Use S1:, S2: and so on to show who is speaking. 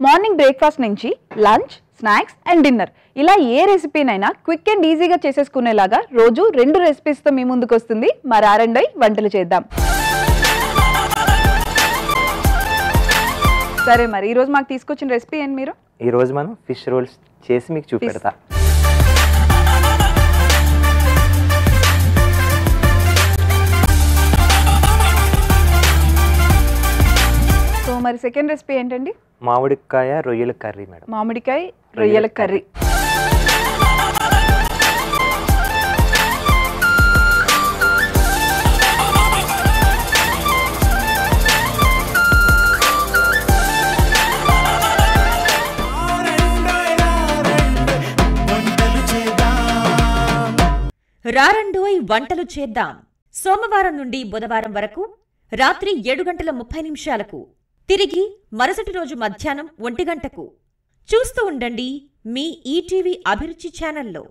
S1: Morning breakfast నుంచి lunch, snacks and dinner ఇలా ఏ రెసిపీనైనా quick and ఈజీగా చేసేసుకునేలాగా రోజు 2 రెసిపీస్తో మీ ముందుకు వస్తుంది మా రారండోయ్ వంటలు చేద్దాం. సరే మరి ఈరోజు మాకు తీసుకొచ్చిన రెసిపీ ఏంటి మీరు?
S2: ఈరోజు మనం ఫిష్ రోల్స్ చేసి మీకు చూపెడతా.
S1: సో మరి సెకండ్ రెసిపీ ఏంటండి?
S2: మామిడికాయ రొయ్యల కర్రీ మేడం.
S1: మామిడికాయ రొయ్యల కర్రీ.
S3: రారండోయ్ వంటలు చేద్దాం. సోమవారం నుండి బుధవారం వరకు రాత్రి 7:30 తిరిగి మరుసటి రోజు మధ్యాహ్నం 1 గంటకు చూస్తూ ఉండండి మీ ఈటీవీ అభిరుచి ఛానల్లో.